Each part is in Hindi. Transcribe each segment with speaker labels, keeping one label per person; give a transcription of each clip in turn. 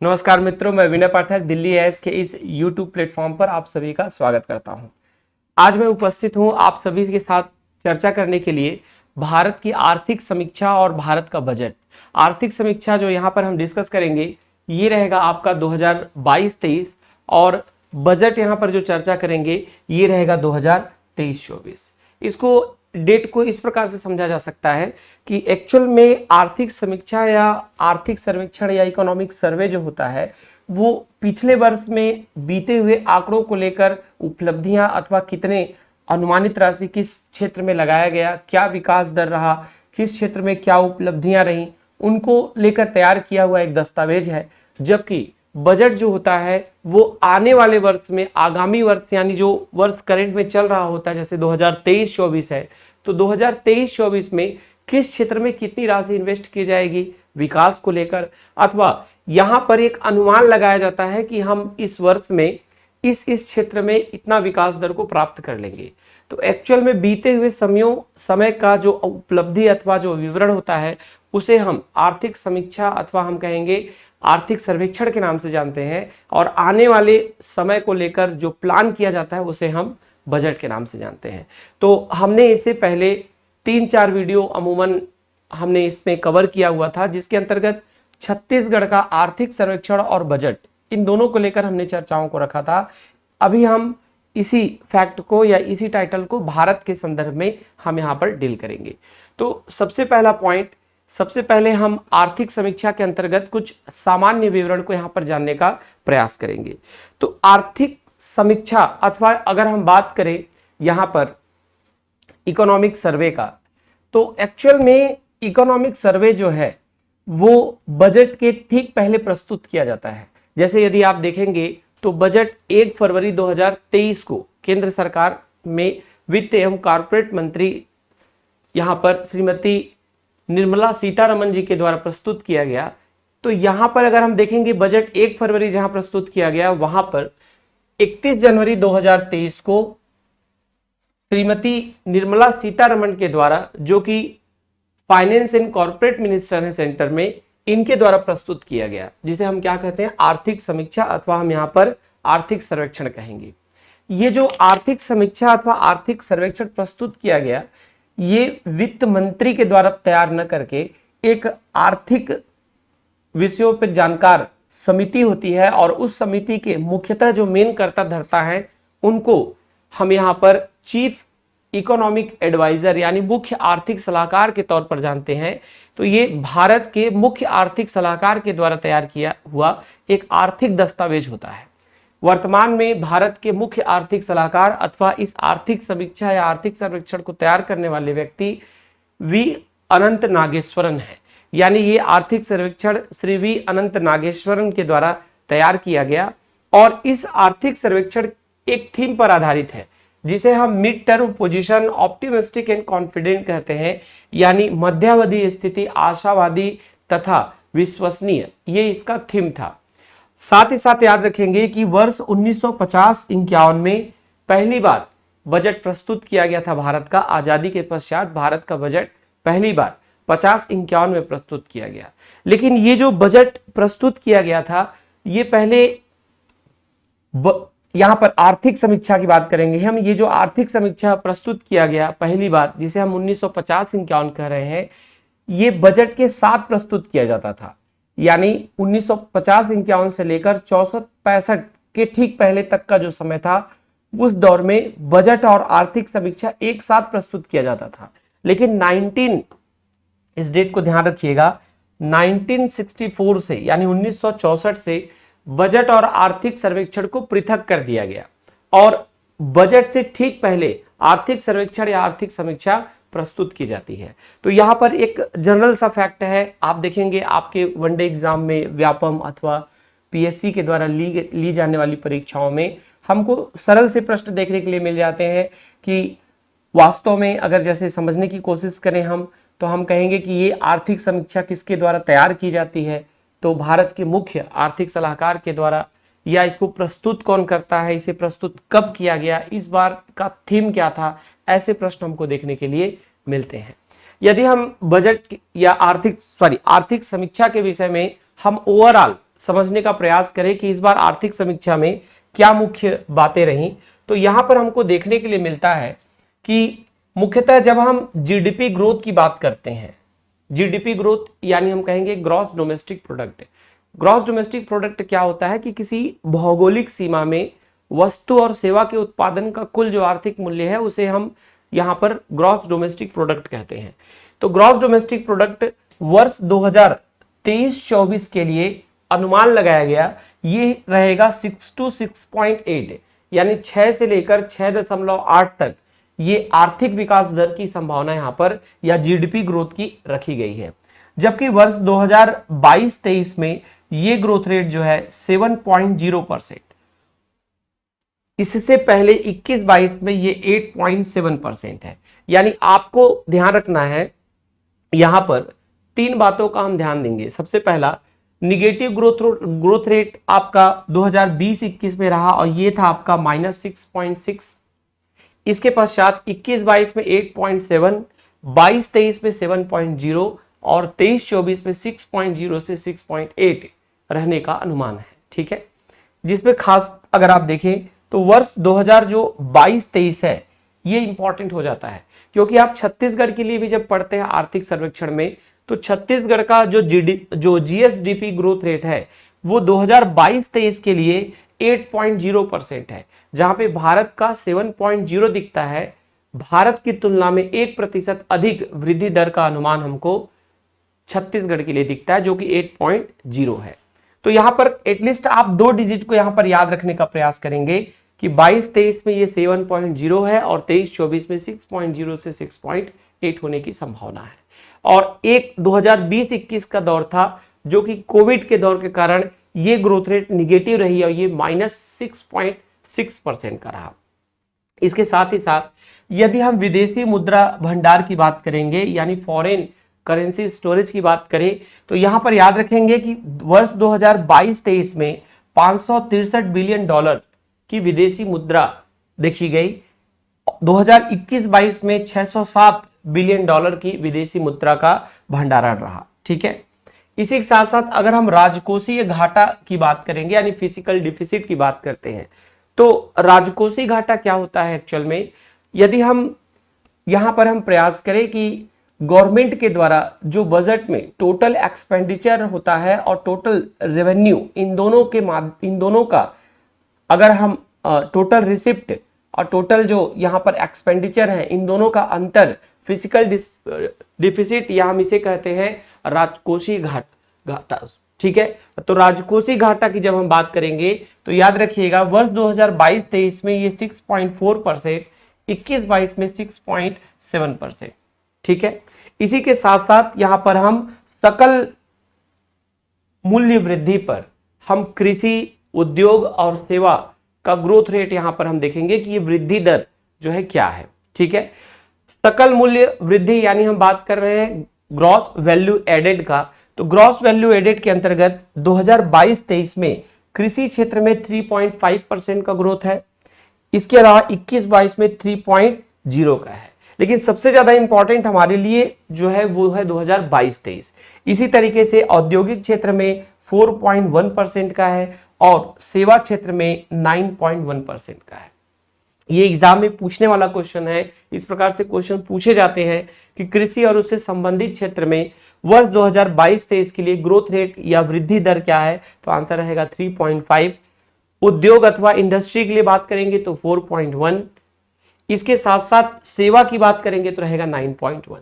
Speaker 1: नमस्कार मित्रों, मैं विनय पाठक दिल्ली एएस के इस YouTube प्लेटफॉर्म पर आप सभी का स्वागत करता हूं। आज मैं उपस्थित हूं आप सभी के साथ चर्चा करने के लिए भारत की आर्थिक समीक्षा और भारत का बजट। आर्थिक समीक्षा जो यहां पर हम डिस्कस करेंगे ये रहेगा आपका 2022-23 और बजट यहां पर जो चर्चा करेंगे ये रहेगा 2023-24। इसको डेट को इस प्रकार से समझा जा सकता है कि एक्चुअल में आर्थिक समीक्षा या आर्थिक सर्वेक्षण या इकोनॉमिक सर्वे जो होता है वो पिछले वर्ष में बीते हुए आंकड़ों को लेकर उपलब्धियां अथवा कितने अनुमानित राशि किस क्षेत्र में लगाया गया, क्या विकास दर रहा, किस क्षेत्र में क्या उपलब्धियां रहीं, उनको लेकर तैयार किया हुआ एक दस्तावेज है। जबकि बजट जो होता है वो आने वाले वर्ष में, आगामी वर्ष यानी जो वर्ष करंट में चल रहा होता है, जैसे 2023-24 है तो 2023-24 में किस क्षेत्र में कितनी राशि इन्वेस्ट की जाएगी विकास को लेकर, अथवा यहां पर एक अनुमान लगाया जाता है कि हम इस वर्ष में इस क्षेत्र में इतना विकास दर को प्राप्त कर लेंगे। तो एक्चुअल में बीते हुए समय का जो उपलब्धि अथवा जो विवरण होता है उसे हम आर्थिक समीक्षा अथवा हम कहेंगे आर्थिक सर्वेक्षण के नाम से जानते हैं, और आने वाले समय को लेकर जो प्लान किया जाता है उसे हम बजट के नाम से जानते हैं। तो हमने इससे पहले 3-4 वीडियो अमूमन हमने इसमें कवर किया हुआ था, जिसके अंतर्गत छत्तीसगढ़ का आर्थिक सर्वेक्षण और बजट इन दोनों को लेकर हमने चर्चाओं को रखा था। अभी हम इसी फैक्ट को या इसी टाइटल को भारत के संदर्भ में हम यहाँ पर डील करेंगे। तो सबसे पहला पॉइंट, सबसे पहले हम आर्थिक समीक्षा के अंतर्गत कुछ सामान्य विवरण को यहाँ पर जानने का प्रयास करेंगे। तो आर्थिक समीक्षा अथवा अगर हम बात करें यहाँ पर इकोनॉमिक सर्वे का, तो एक्चुअल में इकोनॉमिक सर्वे जो है वो बजट के ठीक पहले प्रस्तुत किया जाता है। जैसे यदि आप देखेंगे तो बजट 1 फरवरी 2023 को केंद्र सरकार में वित्त एवं कॉर्पोरेट मंत्री यहां पर श्रीमती निर्मला सीतारमण जी के द्वारा प्रस्तुत किया गया। तो यहां पर अगर हम देखेंगे बजट 1 फरवरी जहां प्रस्तुत किया गया, वहां पर 31 जनवरी 2023 को श्रीमती निर्मला सीतारमण के द्वारा, जो कि फाइनेंस एंड कॉर्पोरेट मिनिस्टर है सेंटर में, इनके द्वारा प्रस्तुत किया गया, जिसे हम क्या कहते हैं आर्थिक समीक्षा अथवा हम यहाँ पर आर्थिक सर्वेक्षण कहेंगे। ये जो आर्थिक समीक्षा अथवा आर्थिक सर्वेक्षण प्रस्तुत किया गया ये वित्त मंत्री के द्वारा तैयार न करके एक आर्थिक विषयों पर जानकार समिति होती है, और उस समिति के मुख्यतः जो मेन कर्ता धर्ता है उनको हम यहाँ पर चीफ इकोनॉमिक एडवाइजर यानी मुख्य आर्थिक सलाहकार के तौर पर जानते हैं। तो ये भारत के मुख्य आर्थिक सलाहकार के द्वारा तैयार किया हुआ एक आर्थिक दस्तावेज होता है। वर्तमान में भारत के मुख्य आर्थिक सलाहकार अथवा इस आर्थिक समीक्षा या आर्थिक सर्वेक्षण को तैयार करने वाले व्यक्ति वी अनंत नागेश्वरन है। यानी ये आर्थिक सर्वेक्षण श्री वी अनंत नागेश्वरन के द्वारा तैयार किया गया, और इस आर्थिक सर्वेक्षण एक थीम पर आधारित है जिसे हम mid term position, optimistic and confident कहते हैं, यानी मध्यावधि स्थिति, आशावादी तथा विश्वसनीय, ये इसका थीम था। साथ ही साथ याद रखेंगे कि वर्ष 1950-51 में पहली बार बजट प्रस्तुत किया गया था भारत का। आजादी के पश्चात भारत का बजट पहली बार 50-51 में प्रस्तुत किया गया। लेकिन ये जो बजट प्रस्तुत किया गया था ये पहले यहां पर आर्थिक समीक्षा की बात करेंगे हम। ये जो आर्थिक समीक्षा प्रस्तुत किया गया पहली बार, जिसे हम 1950-51 कह रहे हैं, ये बजट के साथ प्रस्तुत किया जाता था। यानी 1950-51 से लेकर 64-65 के ठीक पहले तक का जो समय था उस दौर में बजट और आर्थिक समीक्षा एक साथ प्रस्तुत किया जाता था। लेकिन इस डेट को ध्यान रखिएगा, 1964 से यानी 1964 से बजट और आर्थिक सर्वेक्षण को पृथक कर दिया गया, और बजट से ठीक पहले आर्थिक सर्वेक्षण या आर्थिक समीक्षा प्रस्तुत की जाती है। तो यहां पर एक जनरल सा फैक्ट है, आप देखेंगे आपके वनडे एग्जाम में, व्यापम अथवा पीएससी के द्वारा ली जाने वाली परीक्षाओं में हमको सरल से प्रश्न देखने के लिए मिल जाते हैं कि वास्तव में अगर जैसे समझने की कोशिश करें हम, तो हम कहेंगे कि ये आर्थिक समीक्षा किसके द्वारा तैयार की जाती है, तो भारत के मुख्य आर्थिक सलाहकार के द्वारा, या इसको प्रस्तुत कौन करता है, इसे प्रस्तुत कब किया गया, इस बार का थीम क्या था, ऐसे प्रश्न हमको देखने के लिए मिलते हैं। यदि हम बजट या आर्थिक समीक्षा के विषय में हम ओवरऑल समझने का प्रयास करें कि इस बार आर्थिक समीक्षा में क्या मुख्य बातें रहीं, तो यहां पर हमको देखने के लिए मिलता है कि मुख्यतः जब हम जीडीपी ग्रोथ की बात करते हैं, जीडीपी ग्रोथ यानी हम कहेंगे gross domestic product. Gross domestic product क्या होता है कि किसी भौगोलिक सीमा में वस्तु और सेवा के उत्पादन का कुल जो आर्थिक मूल्य है उसे हम यहां पर ग्रॉस डोमेस्टिक प्रोडक्ट कहते हैं। तो ग्रॉस डोमेस्टिक प्रोडक्ट वर्ष 2023-24 के लिए अनुमान लगाया गया, ये रहेगा 6 to 6.8, यानी 6 से लेकर 6.8 तक ये आर्थिक विकास दर की संभावना यहां पर या जीडीपी ग्रोथ की रखी गई है। जबकि वर्ष 2022-23 में ये ग्रोथ रेट जो है 7.0%, इससे पहले 21-22 में ये 8.7% है। यानी आपको ध्यान रखना है, यहां पर 3 बातों का हम ध्यान देंगे। सबसे पहला, निगेटिव ग्रोथ रेट आपका 2020-21 में रहा और ये था आपका -6.6। इसके पश्चात 21-22 में 8.7, 22-23 में 7.0 और 23-24 में 6.0 से 6.8 रहने का अनुमान है। ठीक है, जिसमें खास अगर आप देखें तो वर्ष 2022-23 है, ये इंपॉर्टेंट हो जाता है क्योंकि आप छत्तीसगढ़ के लिए भी जब पढ़ते हैं आर्थिक सर्वेक्षण में, तो छत्तीसगढ़ का जो जीएसडीपी ग्रोथ रेट है वो 2022-23 के लिए 8.0% है, जहां पे भारत का 7.0 दिखता है। भारत की तुलना में 1% अधिक वृद्धि दर का अनुमान हमको छत्तीसगढ़ के लिए दिखता है, जो कि 8.0 है। तो यहां पर एटलीस्ट आप 2 डिजिट को यहां पर याद रखने का प्रयास करेंगे कि 22-23 में ये 7.0 है और 23-24 में 6.0 से 6.8 होने की संभावना है। और एक 2020-21 का दौर था जो कि कोविड के दौर के कारण ये ग्रोथ रेट निगेटिव रही और ये -6.6% का रहा। इसके साथ ही साथ यदि हम विदेशी मुद्रा भंडार की बात करेंगे यानी फॉरेन करेंसी स्टोरेज की बात करें, तो यहां पर याद रखेंगे कि वर्ष 2022-23 में $563 बिलियन की विदेशी मुद्रा देखी गई। 2021-22 में $607 बिलियन की विदेशी मुद्रा का भंडारण रहा। ठीक है, इसी के साथ साथ अगर हम राजकोषीय घाटा की बात करेंगे यानी फिजिकल डिफिसिट की बात करते हैं, तो राजकोषीय घाटा क्या होता है एक्चुअल में, यदि हम यहां पर हम प्रयास करें कि गवर्नमेंट के द्वारा जो बजट में टोटल एक्सपेंडिचर होता है और टोटल रेवेन्यू, इन दोनों का अगर हम टोटल रिसिप्ट और टोटल जो यहाँ पर एक्सपेंडिचर है, इन दोनों का अंतर फिजिकल डिफिसिट या हम इसे कहते हैं राजकोषीय घाटा। ठीक है, तो राजकोषीय घाटा की जब हम बात करेंगे तो याद रखिएगा वर्ष 2022-23 में ये 6.4%, 21-22 में 6.7%। ठीक है, इसी के साथ साथ यहां पर हम सकल मूल्य वृद्धि पर हम कृषि, उद्योग और सेवा का ग्रोथ रेट यहां पर हम देखेंगे कि ये वृद्धि दर जो है क्या है। ठीक है, सकल मूल्य वृद्धि यानी हम बात कर रहे हैं ग्रॉस वैल्यू एडेड का, तो ग्रॉस वैल्यू एडेड के अंतर्गत 2022-23 में कृषि क्षेत्र में 3.5% का ग्रोथ है। इसके अलावा 21-22 में 3.0 का है, लेकिन सबसे ज्यादा इंपॉर्टेंट हमारे लिए जो है वो है 2022-23। इसी तरीके से औद्योगिक क्षेत्र में 4.1% का है और सेवा क्षेत्र में 9.1% का है। ये एग्जाम में पूछने वाला क्वेश्चन है। इस प्रकार से क्वेश्चन पूछे जाते हैं कि कृषि और उससे संबंधित क्षेत्र में वर्ष 2022-23 के लिए ग्रोथ रेट या वृद्धि दर क्या है, तो आंसर रहेगा 3.5। उद्योग अथवा इंडस्ट्री के लिए बात करेंगे तो 4.1। इसके साथ साथ सेवा की बात करेंगे तो रहेगा 9.1।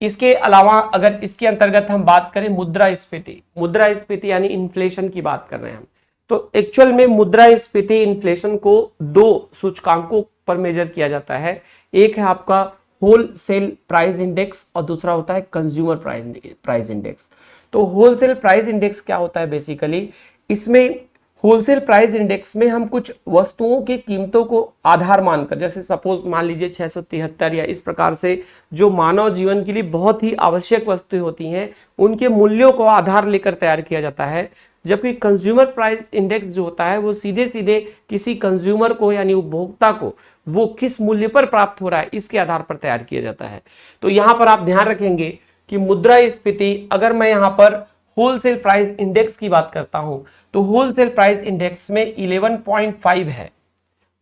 Speaker 1: इसके अलावा अगर इसके अंतर्गत हम बात करें मुद्रास्फीति यानी इन्फ्लेशन की बात कर रहे हैं हम, तो एक्चुअल में मुद्रास्फीति इन्फ्लेशन को 2 सूचकांकों पर मेजर किया जाता है। एक है आपका होलसेल प्राइस इंडेक्स और दूसरा होता है कंज्यूमर प्राइस इंडेक्स। तो होलसेल प्राइस इंडेक्स क्या होता है, बेसिकली इसमें होलसेल प्राइस इंडेक्स में हम कुछ वस्तुओं की कीमतों को आधार मानकर, जैसे सपोज मान लीजिए 673 या इस प्रकार से जो मानव जीवन के लिए बहुत ही आवश्यक वस्तुएं होती हैं, उनके मूल्यों को आधार लेकर तैयार किया जाता है। जबकि कंज्यूमर प्राइस इंडेक्स जो होता है वो सीधे सीधे किसी कंज्यूमर को यानी उपभोक्ता को वो किस मूल्य पर प्राप्त हो रहा है इसके आधार पर तैयार किया जाता है। तो यहां पर आप ध्यान रखेंगे कि मुद्रास्फीति, अगर मैं यहां पर होलसेल प्राइस इंडेक्स की बात करता हूं तो होलसेल प्राइस इंडेक्स में 11.5 है,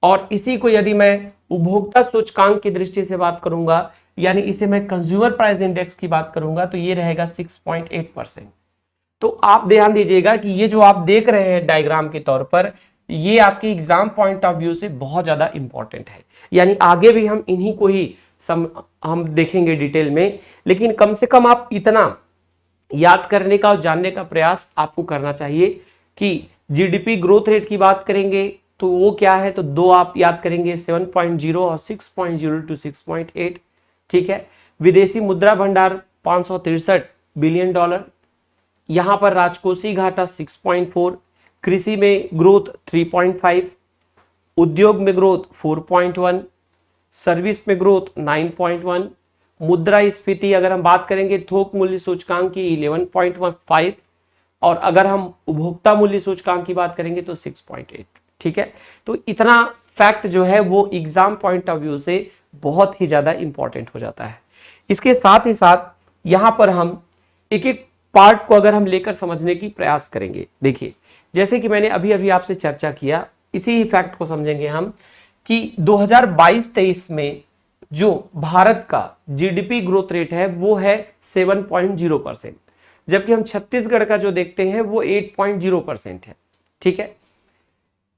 Speaker 1: और इसी को यदि मैं उपभोक्ता सूचकांक की दृष्टि से बात करूंगा, यानी इसे मैं कंज्यूमर प्राइस इंडेक्स की बात करूंगा, तो ये रहेगा 6.8%। तो आप ध्यान दीजिएगा कि ये जो आप देख रहे हैं डायग्राम के तौर पर, ये आपके एग्जाम पॉइंट ऑफ व्यू से बहुत ज्यादा इंपॉर्टेंट है। यानी आगे भी हम इन्हीं को ही हम देखेंगे डिटेल में, लेकिन कम से कम आप इतना याद करने का और जानने का प्रयास आपको करना चाहिए कि जीडीपी ग्रोथ रेट की बात करेंगे तो वो क्या है, तो दो आप याद करेंगे, 7.0 और 6.0 to 6.8। ठीक है। विदेशी मुद्रा भंडार 563 बिलियन डॉलर, यहां पर राजकोषीय घाटा 6.4, कृषि में ग्रोथ 3.5, उद्योग में ग्रोथ 4.1, सर्विस में ग्रोथ 9.1, मुद्रास्फीति अगर हम बात करेंगे थोक मूल्य सूचकांक की 11.15, और अगर हम उपभोक्ता मूल्य सूचकांक की बात करेंगे तो 6.8। ठीक है। तो इतना फैक्ट जो है वो एग्जाम पॉइंट ऑफ व्यू से बहुत ही ज्यादा इंपॉर्टेंट हो जाता है। इसके साथ ही साथ यहां पर हम एक एक पार्ट को अगर हम लेकर समझने की प्रयास करेंगे, देखिए जैसे कि मैंने अभी अभी आपसे चर्चा किया, इसी ही फैक्ट को समझेंगे हम कि 2022-23 में जो भारत का जीडीपी ग्रोथ रेट है वो है 7.0%, जबकि हम छत्तीसगढ़ का जो देखते हैं वो 8.0% है। ठीक है।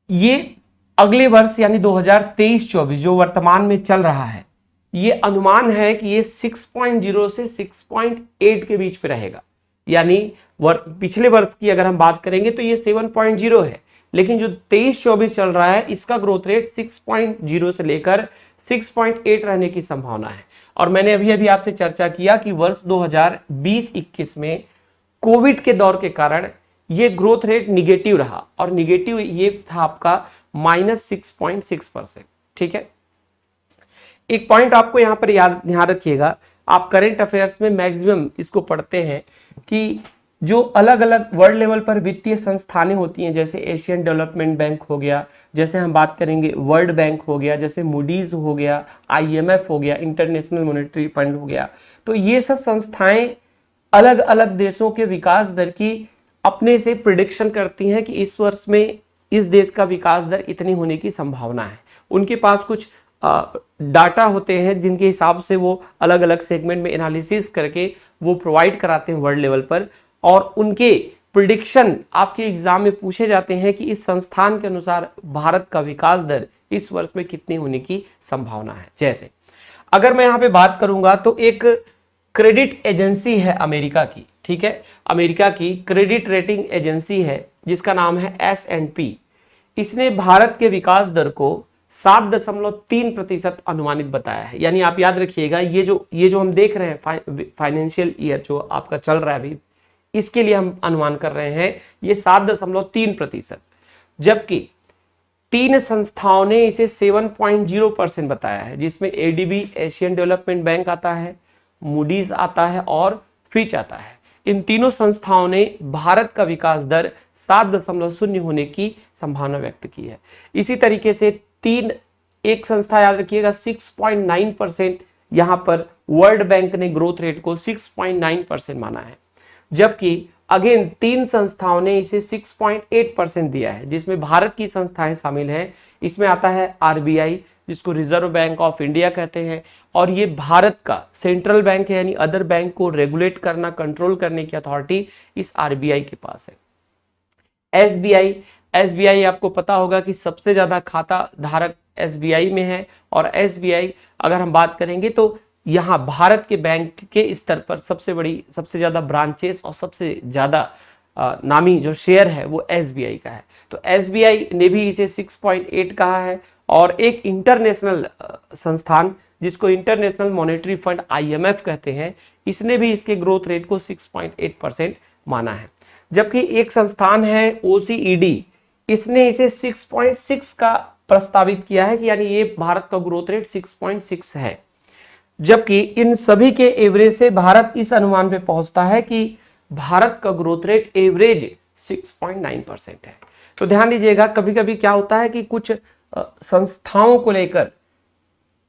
Speaker 1: ये अगले वर्ष यानी 2023-24 जो वर्तमान में चल रहा है, ये अनुमान है कि ये 6.0 से 6.8 के बीच पे रहेगा। यानी पिछले वर्ष की अगर हम बात करेंगे तो ये 7.0 है, लेकिन जो 23-24 चल रहा है इसका ग्रोथ रेट 6.0 से लेकर 6.8 रहने की संभावना है। और मैंने अभी अभी आपसे चर्चा किया कि वर्ष 2020-21 में कोविड के दौर के कारण ये ग्रोथ रेट निगेटिव रहा, और निगेटिव ये था आपका -6.6%। ठीक है। एक पॉइंट आपको यहां पर ध्यान रखिएगा, आप करंट अफेयर्स में मैक्सिमम इसको पढ़ते हैं कि जो अलग अलग वर्ल्ड लेवल पर वित्तीय संस्थानें होती हैं, जैसे एशियन डेवलपमेंट बैंक हो गया, जैसे हम बात करेंगे वर्ल्ड बैंक हो गया, जैसे मूडीज हो गया, आईएमएफ हो गया, इंटरनेशनल मॉनेटरी फंड हो गया, तो ये सब संस्थाएं अलग अलग देशों के विकास दर की अपने से प्रिडिक्शन करती हैं कि इस वर्ष में इस देश का विकास दर इतनी होने की संभावना है। उनके पास कुछ डाटा होते हैं जिनके हिसाब से वो अलग अलग सेगमेंट में एनालिसिस करके वो प्रोवाइड कराते हैं वर्ल्ड लेवल पर, और उनके प्रिडिक्शन आपके एग्जाम में पूछे जाते हैं कि इस संस्थान के अनुसार भारत का विकास दर इस वर्ष में कितनी होने की संभावना है। जैसे अगर मैं यहाँ पे बात करूंगा तो एक क्रेडिट एजेंसी है अमेरिका की। ठीक है। अमेरिका की क्रेडिट रेटिंग एजेंसी है जिसका नाम है S&P। इसने भारत के विकास दर को 7.3% अनुमानित बताया है। यानी आप याद रखिएगा, ये जो हम देख रहे हैं फाइनेंशियल ईयर जो आपका चल रहा है अभी, इसके लिए हम अनुमान कर रहे हैं ये 7.3%, जबकि 3 संस्थाओं ने इसे 7.0% बताया है, जिसमें ADB एशियन डेवलपमेंट बैंक आता है, मूडीज आता है और फिच आता है। इन तीनों संस्थाओं ने भारत का विकास दर 7.0 होने की संभावना व्यक्त की है। इसी तरीके से एक संस्था याद रखिएगा 6.9%, यहां पर वर्ल्ड बैंक ने ग्रोथ रेट को 6.9% माना है, जबकि अगेन 3 संस्थाओं ने इसे 6.8% दिया है, जिसमें भारत की संस्थाएं शामिल हैं। इसमें आता है RBI, जिसको रिजर्व बैंक ऑफ इंडिया कहते हैं, और ये भारत का सेंट्रल बैंक है, यानी अदर बैंक को रेगुलेट करना, कंट्रोल करने की अथॉरिटी इस RBI के पास है। SBI आपको पता होगा कि सबसे ज्यादा खाता धारक SBI में है, और SBI अगर हम बात करेंगे तो यहाँ भारत के बैंक के स्तर पर सबसे ज्यादा ब्रांचेस और सबसे ज्यादा नामी जो शेयर है वो SBI का है। तो SBI ने भी इसे 6.8 कहा है, और एक इंटरनेशनल संस्थान जिसको इंटरनेशनल मॉनेटरी फंड IMF कहते हैं, इसने भी इसके ग्रोथ रेट को 6.8% माना है। जबकि एक संस्थान है OECD, इसने इसे 6.6 का प्रस्तावित किया है कि यानी ये भारत का ग्रोथ रेट 6.6 है, जबकि इन सभी के एवरेज से भारत इस अनुमान पे पहुंचता है कि भारत का ग्रोथ रेट एवरेज 6.9% है। तो ध्यान दीजिएगा, कभी कभी क्या होता है कि कुछ संस्थाओं को लेकर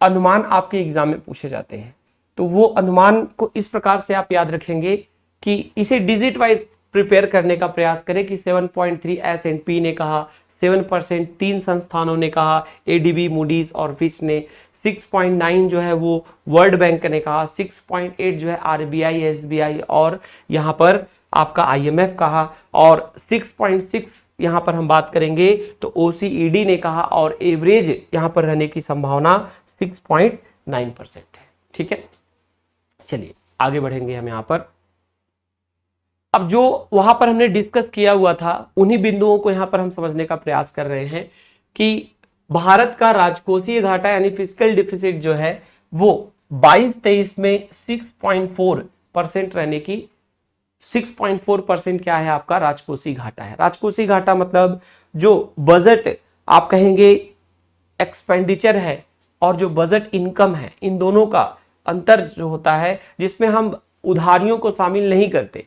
Speaker 1: अनुमान आपके एग्जाम में पूछे जाते हैं, तो वो अनुमान को इस प्रकार से आप याद रखेंगे कि इसे डिजिट वाइज प्रिपेयर करने का प्रयास करें कि 7.3 S&P ने कहा, 7% 3 संस्थानों ने कहा, एडीबी, मूडीज और फिच ने, 6.9 जो है वो वर्ल्ड बैंक ने कहा, 6.8 जो है आरबीआई, एसबीआई और यहाँ पर आपका आईएमएफ कहा, और 6.6 यहाँ पर हम बात करेंगे तो ओसीईडी ने कहा, और एवरेज यहाँ पर रहने की संभावना 6.9% है। ठीक है, चलिए आगे बढ़ेंगे हम यहाँ पर। अब जो वहां पर हमने डिस्कस किया हुआ था उन्हीं बिंदुओं को यहाँ पर हम समझने का प्रयास कर रहे हैं कि भारत का राजकोषीय घाटा यानी फिस्कल डिफिसिट जो है वो 22-23 में 6.4% रहने की, 6.4% क्या है आपका राजकोषीय घाटा है। राजकोषीय घाटा मतलब जो बजट आप कहेंगे एक्सपेंडिचर है और जो बजट इनकम है, इन दोनों का अंतर जो होता है, जिसमें हम उधारियों को शामिल नहीं करते,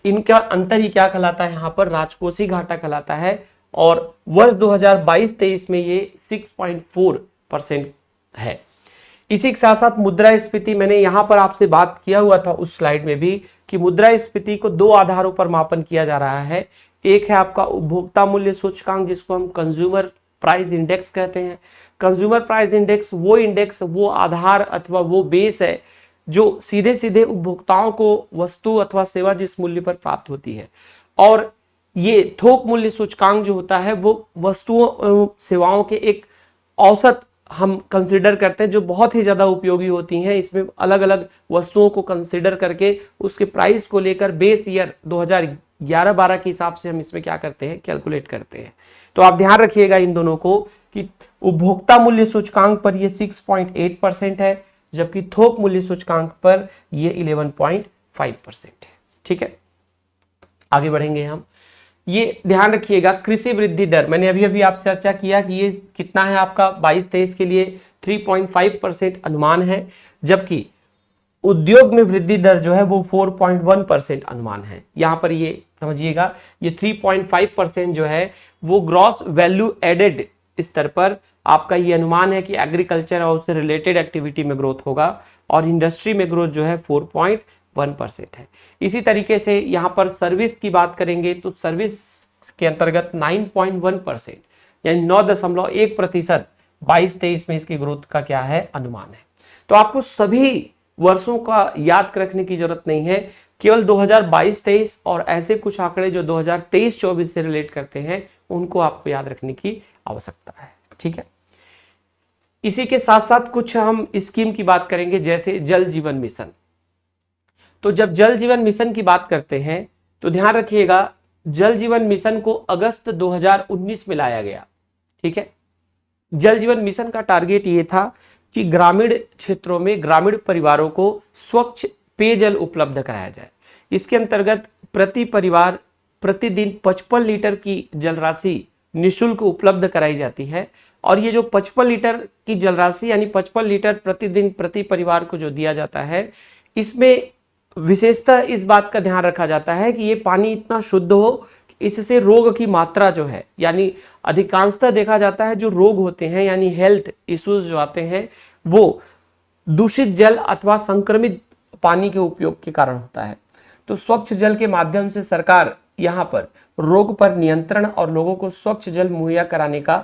Speaker 1: इनका अंतर ही क्या कहलाता है, यहाँ पर राजकोषीय घाटा कहलाता है। और वर्ष 2022-23 में ये 6.4% है। इसी के साथ साथ मुद्रास्फीति, मैंने यहाँ पर आपसे बात किया हुआ था उस स्लाइड में भी कि मुद्रास्फीति को दो आधारों पर मापन किया जा रहा है। एक है आपका उपभोक्ता मूल्य सूचकांक जिसको हम कंज्यूमर प्राइस इंडेक्स कहते हैं। कंज्यूमर प्राइस इंडेक्स वो इंडेक्स, वो आधार अथवा वो बेस है जो सीधे सीधे उपभोक्ताओं को वस्तु अथवा सेवा जिस मूल्य पर प्राप्त होती है। और ये थोक मूल्य सूचकांक जो होता है वो वस्तुओं सेवाओं के एक औसत हम कंसिडर करते हैं जो बहुत ही ज्यादा उपयोगी होती हैं। इसमें अलग अलग वस्तुओं को कंसिडर करके उसके प्राइस को लेकर बेस ईयर 2011-12 के हिसाब से हम इसमें क्या करते हैं, कैलकुलेट करते हैं। तो आप ध्यान रखिएगा इन दोनों को कि उपभोक्ता मूल्य सूचकांक पर ये 6.8% है, जबकि थोक मूल्य सूचकांक पर ये 11.5% है। ठीक है, आगे बढ़ेंगे हम। ये ध्यान रखिएगा कृषि वृद्धि दर, मैंने अभी अभी आपसे चर्चा किया कि ये कितना है आपका 22-23 के लिए 3.5% अनुमान है, जबकि उद्योग में वृद्धि दर जो है वो 4.1% अनुमान है। यहां पर ये समझिएगा ये 3.5% जो है वो ग्रॉस वैल्यू एडेड स्तर पर आपका ये अनुमान है कि एग्रीकल्चर और उससे रिलेटेड एक्टिविटी में ग्रोथ होगा, और इंडस्ट्री में ग्रोथ जो है 4.1% है। इसी तरीके से यहाँ पर सर्विस की बात करेंगे तो सर्विस के अंतर्गत 9.1% यानी 9.1% 22-23 में इसकी ग्रोथ का क्या है, अनुमान है। तो आपको सभी वर्षों का याद रखने की जरूरत नहीं है, केवल 2022-23 और ऐसे कुछ आंकड़े जो 2023-24 से रिलेट करते हैं उनको आपको याद रखने की आवश्यकता है। ठीक है, इसी के साथ साथ कुछ हम स्कीम की बात करेंगे जैसे जल जीवन मिशन। तो जब जल जीवन मिशन की बात करते हैं तो ध्यान रखिएगा जल जीवन मिशन को अगस्त 2019 में लाया गया। ठीक है, जल जीवन मिशन का टारगेट ये था कि ग्रामीण क्षेत्रों में ग्रामीण परिवारों को स्वच्छ पेयजल उपलब्ध कराया जाए। इसके अंतर्गत प्रति परिवार प्रतिदिन 55 लीटर की जल राशि निःशुल्क उपलब्ध कराई जाती है, और ये जो 55 लीटर की जल राशि यानी 55 लीटर प्रतिदिन प्रति परिवार को जो दिया जाता है, इसमें विशेषतः इस बात का ध्यान रखा जाता है कि ये पानी इतना शुद्ध हो, इससे रोग की मात्रा जो है, यानी अधिकांशतः देखा जाता है जो रोग होते हैं यानी हेल्थ इश्यूज जो आते हैं वो दूषित जल अथवा संक्रमित पानी के उपयोग के कारण होता है। तो स्वच्छ जल के माध्यम से सरकार यहाँ पर रोग पर नियंत्रण और लोगों को स्वच्छ जल मुहैया कराने का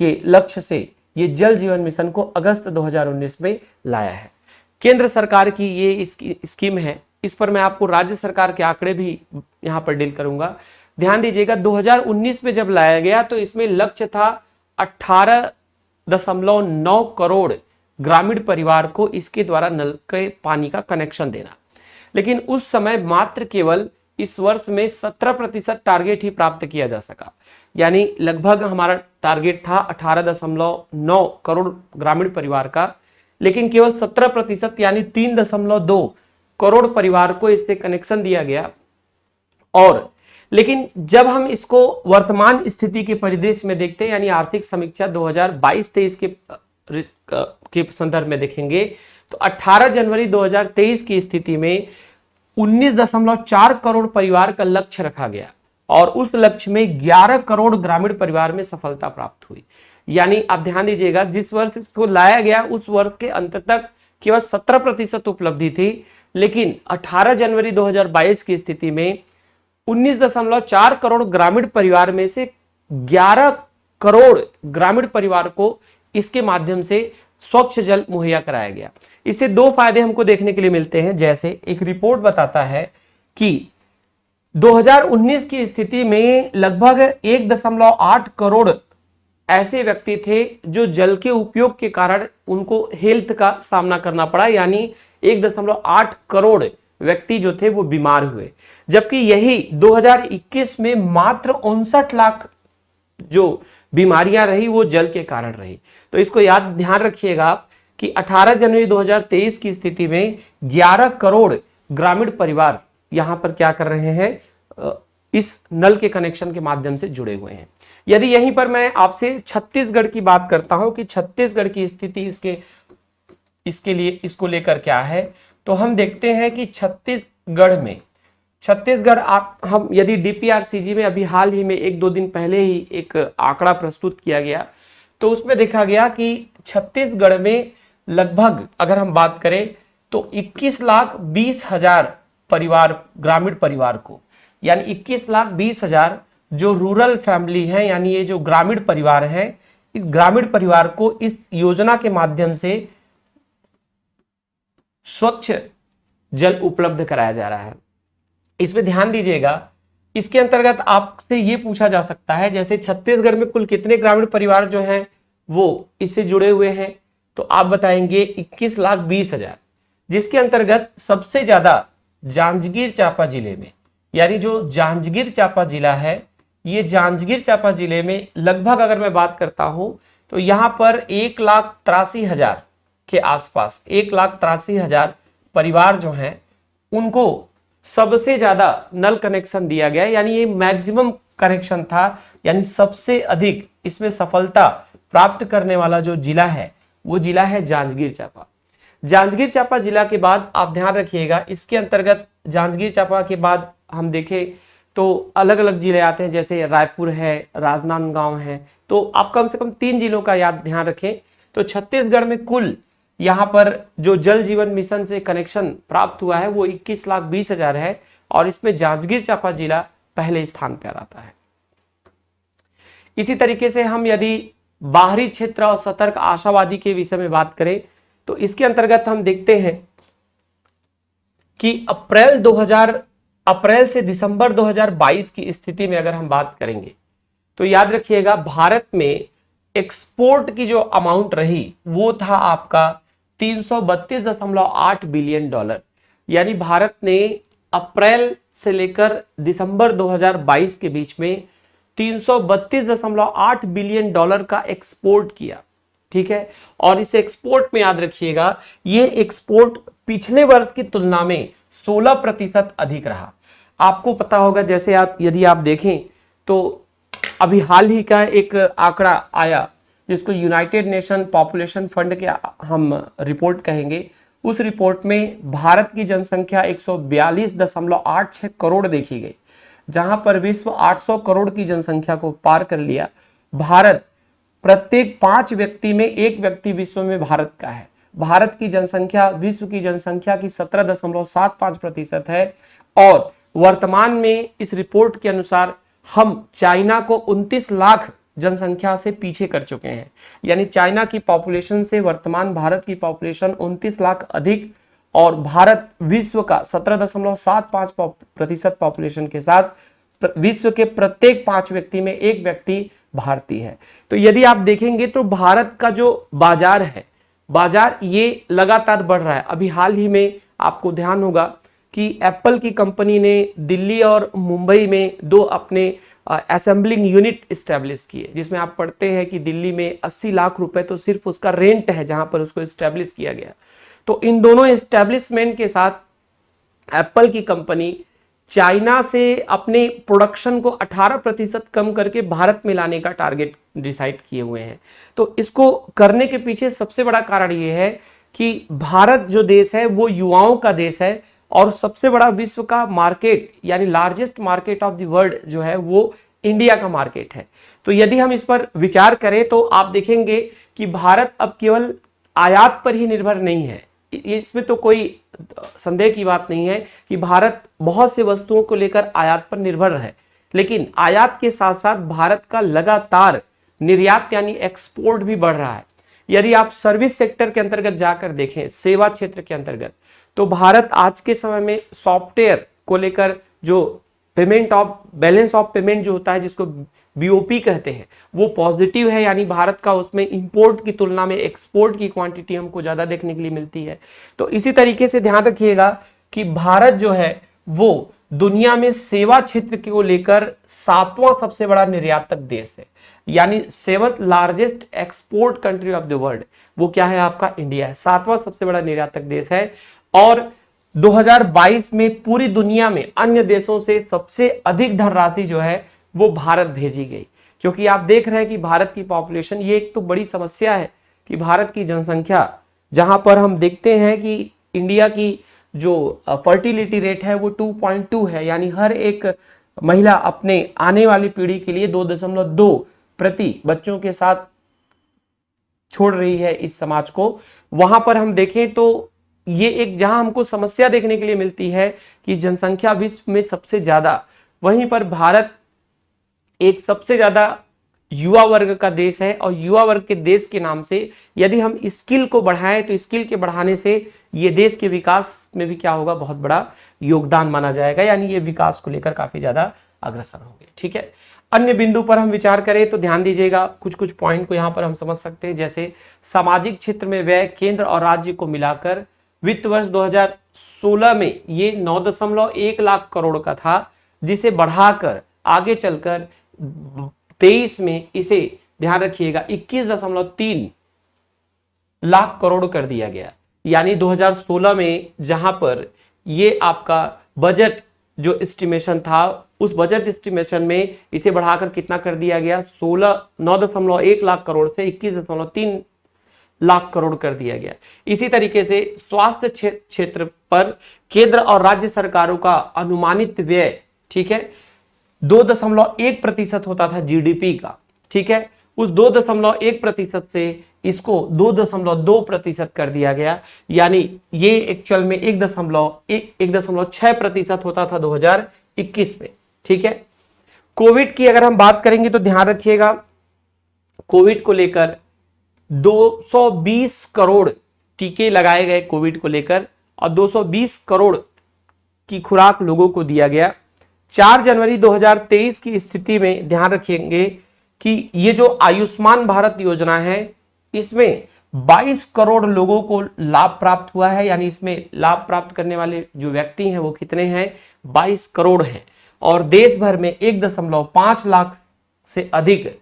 Speaker 1: के लक्ष्य से ये जल जीवन मिशन को अगस्त 2019 में लाया है। केंद्र सरकार की ये स्कीम है, इस पर मैं आपको राज्य सरकार के आंकड़े भी यहाँ पर डील करूंगा। ध्यान दीजिएगा 2019 में जब लाया गया तो इसमें लक्ष्य था 18.9 करोड़ ग्रामीण परिवार को इसके द्वारा नल के पानी का कनेक्शन देना, लेकिन उस समय मात्र केवल इस वर्ष में 17% टारगेट ही प्राप्त किया जा सका। यानी लगभग हमारा टारगेट था 18.9 करोड़ ग्रामीण परिवार का, लेकिन केवल 17% यानी 3.2 करोड़ परिवार को इससे कनेक्शन दिया गया। और लेकिन जब हम इसको वर्तमान स्थिति के परिदृश्य में देखते हैं यानी आर्थिक समीक्षा 2022-23 के संदर्भ में देखेंगे तो 18 जनवरी 2023 की स्थिति में 19.4 करोड़ परिवार का लक्ष्य रखा गया, और उस लक्ष्य में 11 करोड़ ग्रामीण परिवार में सफलता प्राप्त हुई। यानी आप ध्यान दीजिएगा जिस वर्ष इसको लाया गया उस वर्ष के अंत तक केवल 17% उपलब्धि थी, लेकिन 18 जनवरी 2022 की स्थिति में 19.4 करोड़ ग्रामीण परिवार में से 11 करोड़ ग्रामीण परिवार को इसके माध्यम से स्वच्छ जल मुहैया कराया गया। इससे दो फायदे हमको देखने के लिए मिलते हैं। जैसे एक रिपोर्ट बताता है कि 2019 की स्थिति में लगभग 1.8 करोड़ ऐसे व्यक्ति थे जो जल के उपयोग के कारण उनको हेल्थ का सामना करना पड़ा, यानी 1.8 करोड़ व्यक्ति जो थे वो बीमार हुए। जबकि यही 2021 में मात्र 59 लाख जो बीमारियां रही वो जल के कारण रही। तो इसको ध्यान रखिएगा आप कि 18 जनवरी 2023 की स्थिति में 11 करोड़ ग्रामीण परिवार यहां पर क्या कर रहे हैं, इस नल के कनेक्शन के माध्यम से जुड़े हुए हैं। यदि यहीं पर मैं आपसे छत्तीसगढ़ की बात करता हूं कि छत्तीसगढ़ की स्थिति इसके लिए इसको लेकर क्या है, तो हम देखते हैं कि छत्तीसगढ़ हम यदि डीपीआरसीजी में अभी हाल ही में 1-2 दिन पहले ही एक आंकड़ा प्रस्तुत किया गया, तो उसमें देखा गया कि छत्तीसगढ़ में लगभग अगर हम बात करें तो 21,20,000 परिवार, ग्रामीण परिवार को, यानी 21,20,000 जो रूरल फैमिली हैं, यानी ये जो ग्रामीण परिवार हैं, इस ग्रामीण परिवार को इस योजना के माध्यम से स्वच्छ जल उपलब्ध कराया जा रहा है। इसमें ध्यान दीजिएगा, इसके अंतर्गत आपसे ये पूछा जा सकता है जैसे छत्तीसगढ़ में कुल कितने ग्रामीण परिवार जो हैं वो इससे जुड़े हुए हैं, तो आप बताएंगे 21,20,000, जिसके अंतर्गत सबसे ज्यादा जांजगीर चांपा जिले में, यानी जो जांजगीर चांपा जिला है, ये जांजगीर चांपा जिले में लगभग अगर मैं बात करता हूं तो यहां पर 1,83,000 के आसपास 1,83,000 परिवार जो हैं उनको सबसे ज्यादा नल कनेक्शन दिया गया, यानी ये मैक्सिमम कनेक्शन था, यानी सबसे अधिक इसमें सफलता प्राप्त करने वाला जो जिला है वो जिला है जांजगीर चांपा। जांजगीर चांपा जिला के बाद आप ध्यान रखिएगा, इसके अंतर्गत जांजगीर चांपा के बाद हम देखें तो अलग अलग जिले आते हैं, जैसे रायपुर है, राजनांदगांव है, तो आप कम से कम 3 जिलों का ध्यान रखें। तो छत्तीसगढ़ में कुल यहां पर जो जल जीवन मिशन से कनेक्शन प्राप्त हुआ है वो 21,20,000 है, और इसमें जांजगीर चांपा जिला पहले स्थान पर आता है। इसी तरीके से हम यदि बाहरी क्षेत्र और सतर्क आशावादी के विषय में बात करें तो इसके अंतर्गत हम देखते हैं कि अप्रैल से दिसंबर 2022 की स्थिति में अगर हम बात करेंगे तो याद रखिएगा, भारत में एक्सपोर्ट की जो अमाउंट रही वो था आपका 332.8 बिलियन डॉलर, यानी भारत ने अप्रैल से लेकर दिसंबर 2022 के बीच में 332.8 बिलियन डॉलर का एक्सपोर्ट किया। ठीक है, और इस एक्सपोर्ट में याद रखिएगा ये एक्सपोर्ट पिछले वर्ष की तुलना में 16% अधिक रहा। आपको पता होगा, जैसे यदि आप देखें तो अभी हाल ही का एक आंकड़ा आया जिसको यूनाइटेड नेशन पॉपुलेशन फंड के हम रिपोर्ट कहेंगे, उस रिपोर्ट में भारत की जनसंख्या 142.86 करोड़ देखी गई, जहां पर विश्व 800 करोड़ की जनसंख्या को पार कर लिया। भारत प्रत्येक 5 व्यक्ति में 1 व्यक्ति विश्व में भारत का है। भारत की जनसंख्या विश्व की जनसंख्या की 17.75% है, और वर्तमान में इस रिपोर्ट के अनुसार हम चाइना को 29 लाख जनसंख्या से पीछे कर चुके हैं, यानी चाइना की पॉपुलेशन से वर्तमान भारत की पॉपुलेशन 29 लाख अधिक, और भारत विश्व का 17.75% पॉपुलेशन के साथ विश्व के प्रत्येक 5 व्यक्ति में 1 व्यक्ति भारतीय है। तो यदि आप देखेंगे तो भारत का जो बाजार है, बाजार ये लगातार बढ़ रहा है। अभी हाल ही में आपको ध्यान होगा कि एप्पल की कंपनी ने दिल्ली और मुंबई में 2 अपने असेंबलिंग यूनिट इस्टेब्लिश किए, जिसमें आप पढ़ते हैं कि दिल्ली में 80 लाख रुपए तो सिर्फ उसका रेंट है जहां पर उसको इस्टेब्लिश किया गया। तो इन दोनों एस्टेब्लिशमेंट के साथ एप्पल की कंपनी चाइना से अपने प्रोडक्शन को 18% कम करके भारत में लाने का टारगेट डिसाइड किए हुए हैं। तो इसको करने के पीछे सबसे बड़ा कारण ये है कि भारत जो देश है वो युवाओं का देश है, और सबसे बड़ा विश्व का मार्केट यानी largest market of the world जो है वो इंडिया का मार्केट है। तो यदि हम इस पर विचार करें तो आप देखेंगे कि भारत अब केवल आयात पर ही निर्भर नहीं है, इसमें तो कोई संदेह की बात नहीं है कि भारत बहुत से वस्तुओं को लेकर आयात पर निर्भर है, लेकिन आयात के साथ साथ भारत का लगातार निर्यात यानी एक्सपोर्ट भी बढ़ रहा है। यदि आप सर्विस सेक्टर के अंतर्गत जाकर देखें, सेवा क्षेत्र के अंतर्गत, तो भारत आज के समय में सॉफ्टवेयर को लेकर जो payment of balance of payment जो होता है, जिसको बीओपी कहते हैं, वो पॉजिटिव है। यानी भारत का उसमें इंपोर्ट की तुलना में एक्सपोर्ट की क्वांटिटी हमको ज्यादा देखने के लिए मिलती है। तो इसी तरीके से ध्यान रखिएगा कि भारत जो है वो दुनिया में सेवा क्षेत्र को लेकर 7वां सबसे बड़ा निर्यातक देश है, यानी 7th largest export country of the world. वो क्या है? आपका इंडिया है, 7वां सबसे बड़ा निर्यातक देश है। और 2022 में पूरी दुनिया में अन्य देशों से सबसे अधिक धनराशि जो है वो भारत भेजी गई, क्योंकि आप देख रहे हैं कि भारत की पॉपुलेशन, ये एक तो बड़ी समस्या है कि भारत की जनसंख्या, जहां पर हम देखते हैं कि इंडिया की जो फर्टिलिटी रेट है वो 2.2 है, यानी हर एक महिला अपने आने वाली पीढ़ी के लिए 2.2 प्रति बच्चों के साथ छोड़ रही है इस समाज को। वहां पर हम देखें तो ये एक जहां हमको समस्या देखने के लिए मिलती है कि जनसंख्या विश्व में सबसे ज्यादा, वहीं पर भारत एक सबसे ज्यादा युवा वर्ग का देश है। और युवा वर्ग के देश के नाम से यदि हम स्किल को बढ़ाएं तो स्किल के बढ़ाने से ये देश के विकास में भी क्या होगा? बहुत बड़ा योगदान माना जाएगा, यानी ये विकास को लेकर काफी ज्यादा अग्रसर होंगे। ठीक है, अन्य बिंदु पर हम विचार करें तो ध्यान दीजिएगा, कुछ कुछ पॉइंट को यहां पर हम समझ सकते हैं। जैसे सामाजिक क्षेत्र में व्यय केंद्र और राज्य को मिलाकर वित्त वर्ष 2016 में ये 9.1 लाख करोड़ का था, जिसे बढ़ाकर आगे चलकर 23 में इसे ध्यान रखिएगा 21.3 लाख करोड़ कर दिया गया। यानी 2016 में जहां पर ये आपका बजट जो एस्टिमेशन था, उस बजट एस्टिमेशन में इसे बढ़ाकर कितना कर दिया गया? 9.1 लाख करोड़ से 21.3 लाख करोड़ कर दिया गया। इसी तरीके से स्वास्थ्य क्षेत्र पर केंद्र और राज्य सरकारों का अनुमानित व्यय, ठीक है, 2.1% होता था जीडीपी का। ठीक है, उस 2.1% से इसको 2.2% कर दिया गया, यानी ये एक्चुअल में 1.6% होता था 2021 में। ठीक है, कोविड की अगर हम बात करेंगे तो ध्यान रखिएगा, कोविड को लेकर 220 करोड़ टीके लगाए गए कोविड को लेकर, और 220 करोड़ की खुराक लोगों को दिया गया। 4 जनवरी 2023 की स्थिति में ध्यान रखेंगे कि ये जो आयुष्मान भारत योजना है, इसमें 22 करोड़ लोगों को लाभ प्राप्त हुआ है। यानी इसमें लाभ प्राप्त करने वाले जो व्यक्ति हैं वो कितने हैं? 22 करोड़ हैं। और देश भर में 1.5 लाख से अधिक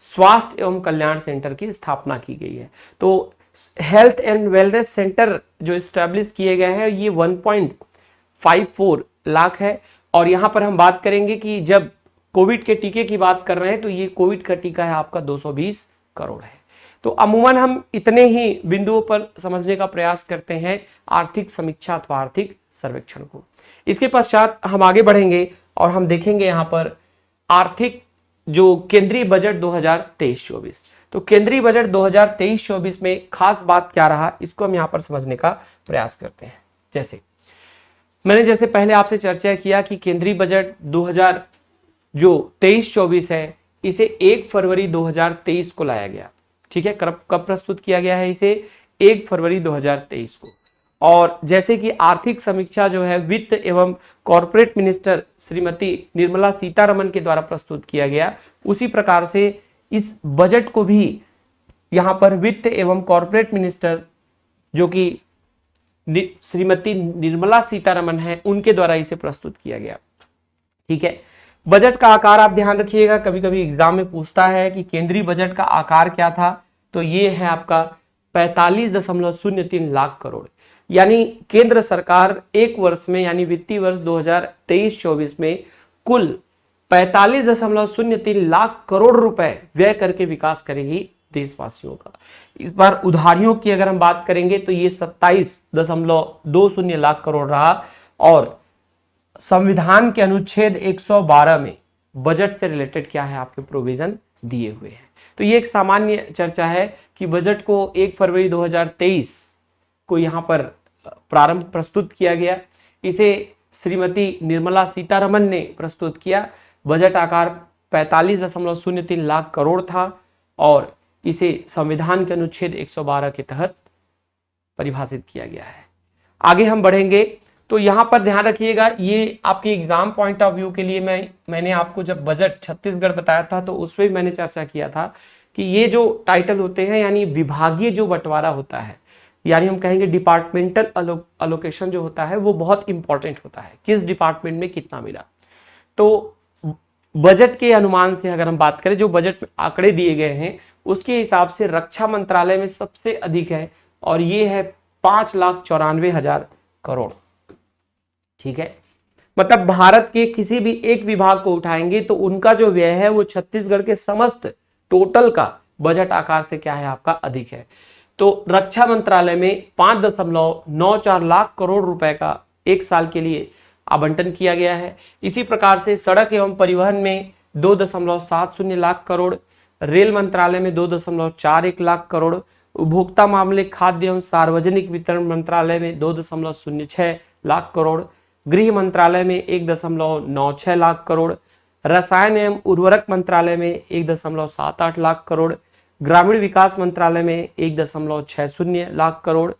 Speaker 1: स्वास्थ्य एवं कल्याण सेंटर की स्थापना की गई है। तो हेल्थ एंड वेलनेस सेंटर जो स्टैब्लिश किए गए हैं ये 1.54 लाख है। और यहां पर हम बात करेंगे कि जब कोविड के टीके की बात कर रहे हैं तो ये कोविड का टीका है आपका 220 करोड़ है। तो अमूमन हम इतने ही बिंदुओं पर समझने का प्रयास करते हैं आर्थिक समीक्षा अथवा आर्थिक सर्वेक्षण को। इसके पश्चात हम आगे बढ़ेंगे और हम देखेंगे यहां पर आर्थिक जो केंद्रीय बजट 2023-24। तो केंद्रीय बजट 2023-24 में खास बात क्या रहा, इसको हम यहां पर समझने का प्रयास करते हैं। जैसे पहले आपसे चर्चा किया कि केंद्रीय बजट 2023-24 है, इसे 1 फरवरी 2023 को लाया गया। ठीक है, कब प्रस्तुत किया गया है? इसे 1 फरवरी 2023 को। और जैसे कि आर्थिक समीक्षा जो है वित्त एवं कॉर्पोरेट मिनिस्टर श्रीमती निर्मला सीतारमन के द्वारा प्रस्तुत किया गया, उसी प्रकार से इस बजट को भी यहां पर वित्त एवं कॉर्पोरेट मिनिस्टर जो कि श्रीमती निर्मला सीतारमन है, उनके द्वारा इसे प्रस्तुत किया गया। ठीक है, बजट का आकार आप ध्यान रखिएगा, कभी कभी एग्जाम में पूछता है कि केंद्रीय बजट का आकार क्या था, तो ये है आपका 45.03 लाख करोड़। यानी केंद्र सरकार एक वर्ष में यानी वित्तीय वर्ष 2023-24 में कुल 45.03 लाख करोड़ रुपए व्यय करके विकास करेगी देशवासियों का। इस बार उधारियों की अगर हम बात करेंगे तो ये 27.20 लाख करोड़ रहा। और संविधान के अनुच्छेद 112 में बजट से रिलेटेड क्या है? आपके प्रोविजन दिए हुए हैं। तो ये एक सामान्य चर्चा है कि बजट को 1 फरवरी 2023 को यहां पर प्रारंभ प्रस्तुत किया गया। इसे श्रीमती निर्मला सीतारमन ने प्रस्तुत किया। बजट आकार 45.03 लाख करोड़ था और इसे संविधान के अनुच्छेद 112 के तहत परिभाषित किया गया है। आगे हम बढ़ेंगे तो यहां पर ध्यान रखिएगा, ये आपके एग्जाम पॉइंट ऑफ व्यू के लिए मैंने आपको जब बजट छत्तीसगढ़ बताया था तो उसमें भी मैंने चर्चा किया था कि ये जो टाइटल होते हैं यानी विभागीय जो बंटवारा होता है, यानी हम कहेंगे डिपार्टमेंटल अलोकेशन जो होता है वो बहुत इंपॉर्टेंट होता है, किस डिपार्टमेंट में कितना मिला। तो बजट के अनुमान से अगर हम बात करें, जो बजट में आंकड़े दिए गए हैं उसके हिसाब से रक्षा मंत्रालय में सबसे अधिक है और ये है 5,94,000 करोड़। ठीक है, मतलब भारत के किसी भी एक विभाग को उठाएंगे तो उनका जो व्यय है वो छत्तीसगढ़ के समस्त टोटल का बजट आकार से क्या है, आपका अधिक है। तो रक्षा मंत्रालय में 5.94 लाख करोड़ रुपए का एक साल के लिए आवंटन किया गया है। इसी प्रकार से सड़क एवं परिवहन में 2.70 लाख करोड़, रेल मंत्रालय में 2.41 लाख करोड़, उपभोक्ता मामले, खाद्य एवं सार्वजनिक वितरण मंत्रालय में 2.06 लाख करोड़, गृह मंत्रालय में 1.96 लाख करोड़, रसायन एवं उर्वरक मंत्रालय में 1.78 लाख करोड़, ग्रामीण विकास मंत्रालय में 1.60 लाख करोड़,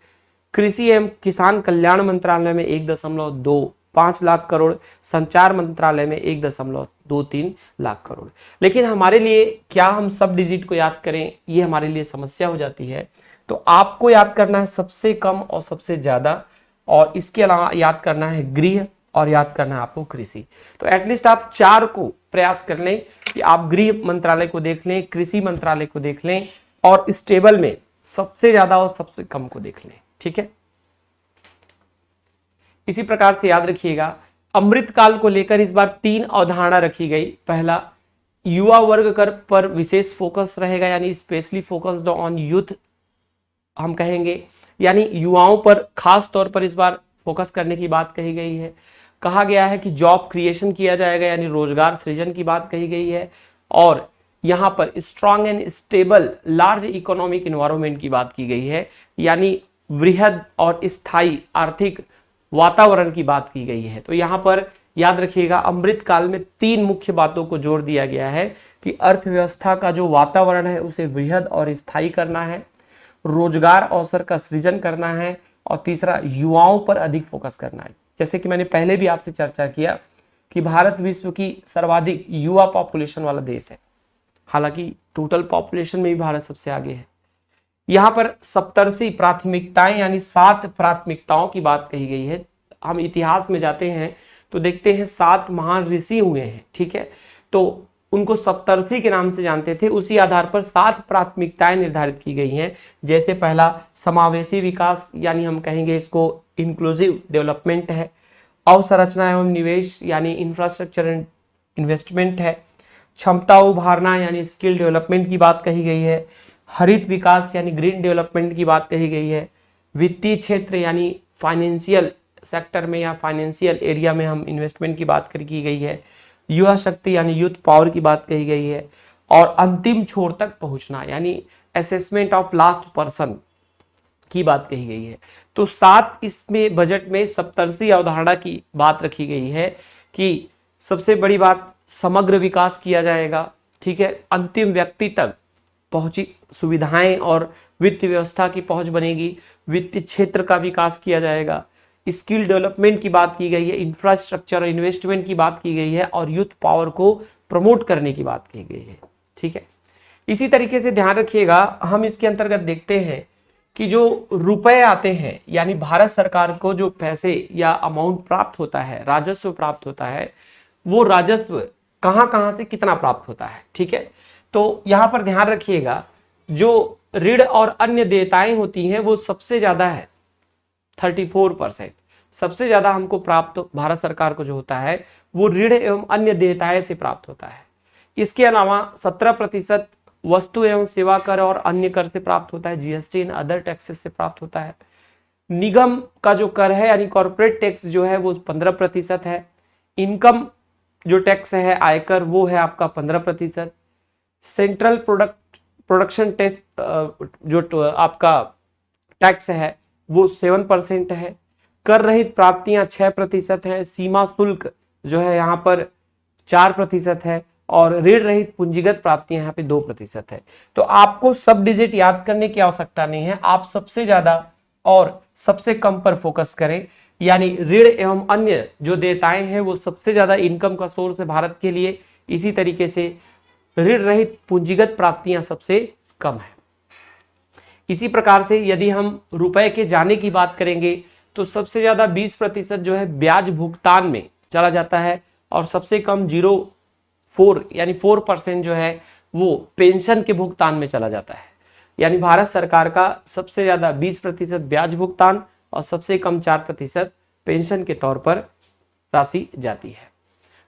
Speaker 1: कृषि एवं किसान कल्याण मंत्रालय में 1.25 लाख करोड़, संचार मंत्रालय में 1.23 लाख करोड़। लेकिन हमारे लिए क्या हम सब डिजिट को याद करें, ये हमारे लिए समस्या हो जाती है। तो आपको याद करना है सबसे कम और सबसे ज्यादा, और इसके अलावा याद करना है गृह और याद करना है आपको कृषि। तो एटलीस्ट आप 4 को प्रयास कर लें कि आप गृह मंत्रालय को देख लें, कृषि मंत्रालय को देख लें और इस टेबल में सबसे ज्यादा और सबसे कम को देख लें। ठीक है, इसी प्रकार से याद रखिएगा अमृतकाल को लेकर इस बार 3 अवधारणा रखी गई। पहला, युवा वर्ग कर पर विशेष फोकस रहेगा, यानी स्पेशली फोकस्ड ऑन यूथ हम कहेंगे, यानी युवाओं पर खास तौर पर इस बार फोकस करने की बात कही गई है। कहा गया है कि जॉब क्रिएशन किया जाएगा, यानी रोजगार सृजन की बात कही गई है। और यहां पर strong and stable large economic environment की बात की गई है, यानी वृहद और स्थायी आर्थिक वातावरण की बात की गई है। तो यहां पर याद रखिएगा अमृत काल में 3 मुख्य बातों को जोड़ दिया गया है कि अर्थव्यवस्था का जो वातावरण है उसे वृहद और स्थायी करना है, रोजगार अवसर का सृजन करना है, और तीसरा युवाओं पर अधिक फोकस करना है। जैसे कि मैंने पहले भी आपसे चर्चा किया कि भारत विश्व की सर्वाधिक युवा पॉपुलेशन वाला देश है, हालांकि टोटल पॉपुलेशन में भी भारत सबसे आगे है। यहां पर सप्तर्षि प्राथमिकताएं यानी 7 प्राथमिकताओं की बात कही गई है। हम इतिहास में जाते हैं तो देखते हैं 7 महान ऋषि हुए हैं। ठीक है, तो उनको सप्तर्षि के नाम से जानते थे। उसी आधार पर 7 प्राथमिकताएं निर्धारित की गई हैं। जैसे पहला समावेशी विकास, यानी हम कहेंगे इसको इंक्लूसिव डेवलपमेंट है। अवसंरचना एवं निवेश यानी इंफ्रास्ट्रक्चर एंड इन्वेस्टमेंट है। क्षमता उभारना यानी स्किल डेवलपमेंट की बात कही गई है। हरित विकास यानी ग्रीन डेवलपमेंट की बात कही गई है। वित्तीय क्षेत्र यानी फाइनेंशियल सेक्टर में या फाइनेंशियल एरिया में हम इन्वेस्टमेंट की बात की गई है। युवा शक्ति यानी यूथ पावर की बात कही गई है। और अंतिम छोर तक पहुंचना यानी असेसमेंट ऑफ लास्ट पर्सन की बात कही गई है। तो 7 इसमें बजट में सप्तर्षि अवधारणा की बात रखी गई है कि सबसे बड़ी बात समग्र विकास किया जाएगा। ठीक है, अंतिम व्यक्ति तक पहुंची सुविधाएं और वित्त व्यवस्था की पहुंच बनेगी। वित्तीय क्षेत्र का विकास किया जाएगा। स्किल डेवलपमेंट की बात की गई है, इंफ्रास्ट्रक्चर और इन्वेस्टमेंट की बात की गई है, और यूथ पावर को प्रमोट करने की बात की गई है। ठीक है, इसी तरीके से ध्यान रखिएगा हम इसके अंतर्गत देखते हैं कि जो रुपए आते हैं, यानी भारत सरकार को जो पैसे या अमाउंट प्राप्त होता है, राजस्व प्राप्त होता है, वो राजस्व कहां कहां से कितना प्राप्त होता है। ठीक है, तो यहां पर ध्यान रखिएगा जो ऋण और अन्य देयताएं होती हैं वो सबसे ज्यादा है 34%। सबसे ज्यादा हमको प्राप्त भारत सरकार को जो होता है वो ऋण एवं अन्य देयताएं से प्राप्त होता है। इसके अलावा 17% वस्तु एवं सेवा कर और अन्य कर से प्राप्त होता है, जीएसटी एंड अदर टैक्सेस से प्राप्त होता है। निगम का जो कर है यानी कॉर्पोरेट टैक्स जो है वो 15% है। इनकम जो टैक्स है आयकर वो है आपका 15%। सेंट्रल प्रोडक्शन टैक्स जो आपका टैक्स है वो 7% है। कर रहित प्राप्तियां 6% है, सीमा शुल्क जो है यहाँ पर 4% है, और ऋण रहित पूंजीगत प्राप्तियां यहाँ पे 2% है। तो आपको सब डिजिट याद करने की आवश्यकता नहीं है, आप सबसे ज्यादा और सबसे कम पर फोकस करें, यानी ऋण एवं अन्य जो देयताएं हैं वो सबसे ज्यादा इनकम का सोर्स है भारत के लिए, इसी तरीके से ऋण रहित पूंजीगत प्राप्तियां सबसे कम है। इसी प्रकार से यदि हम रुपए के जाने की बात करेंगे तो सबसे ज्यादा 20% जो है ब्याज भुगतान में चला जाता है, और सबसे कम 0.4 यानी 4% जो है वो पेंशन के भुगतान में चला जाता है। यानी भारत सरकार का सबसे ज्यादा 20% ब्याज भुगतान और सबसे कम 4% पेंशन के तौर पर राशि जाती है।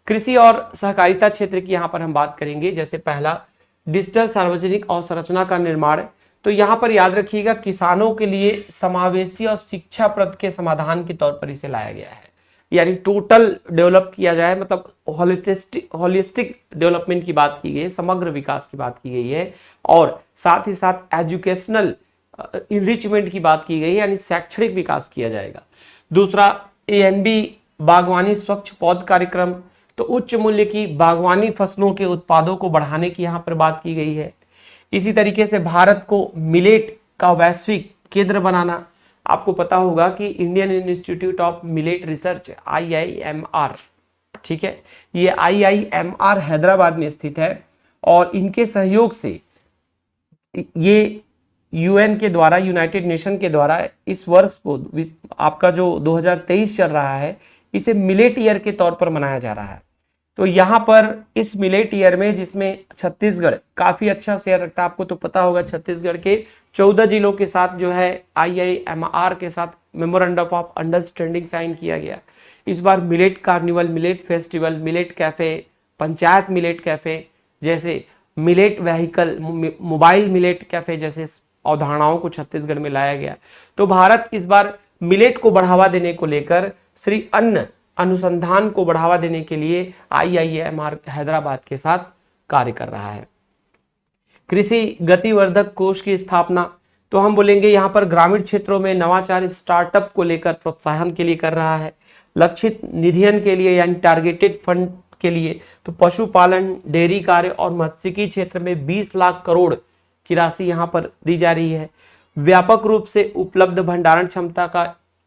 Speaker 1: कृषि और सहकारिता क्षेत्र की यहाँ पर हम बात करेंगे। जैसे पहला, डिजिटल सार्वजनिक अवसंरचना का निर्माण। तो यहाँ पर याद रखिएगा, किसानों के लिए समावेशी और शिक्षाप्रद के समाधान के तौर पर इसे लाया गया है, यानी टोटल डेवलप किया जाए, मतलब होलिस्टिक डेवलपमेंट की बात की गई है, समग्र विकास की बात की गई है, और साथ ही साथ एजुकेशनल इनरिचमेंट की बात की गई है, यानी शैक्षणिक विकास किया जाएगा। दूसरा, ANB बागवानी स्वच्छ पौध कार्यक्रम। तो उच्च मूल्य की बागवानी फसलों के उत्पादों को बढ़ाने की यहाँ पर बात की गई है। इसी तरीके से भारत को मिलेट का वैश्विक केंद्र बनाना। आपको पता होगा कि Indian institute of millet research IIMR, ठीक है, ये IIMR हैदराबाद में स्थित है, और इनके सहयोग से ये UN के द्वारा, यूनाइटेड नेशन के द्वारा इस वर्ष को, आपका जो 2023 चल रहा है, इसे मिलेट ईयर के तौर पर मनाया जा रहा है। तो यहाँ पर इस मिलेट ईयर में, जिसमें छत्तीसगढ़ काफी अच्छा शेयर रखता है, आपको तो पता होगा, छत्तीसगढ़ के 14 जिलों के साथ जो है IIMR के साथ मेमोरेंडम ऑफ अंडरस्टैंडिंग साइन किया गया। इस बार millet carnival, millet festival, millet cafe, panchayat millet cafe जैसे millet vehicle, mobile millet cafe जैसे अवधारणाओं को छत्तीसगढ़ में लाया गया। तो भारत इस बार मिलेट को बढ़ावा देने को लेकर, श्री अन्न अनुसंधान को बढ़ावा देने के लिए IIMR हैदराबाद के साथ कार्य कर रहा है। कृषि गतिवर्धक कोष की स्थापना। तो हम बोलेंगे यहाँ पर ग्रामीण क्षेत्रों में नवाचार स्टार्टअप को लेकर प्रोत्साहन के लिए कर रहा है। लक्षित निधियन के लिए यानी टारगेटेड फंड के लिए तो पशुपालन, डेयरी कार्य और मत्स्यिकी क्षेत्र में 20 लाख करोड़ की राशि यहाँ पर दी जा रही है। व्यापक रूप से उपलब्ध भंडारण क्षमता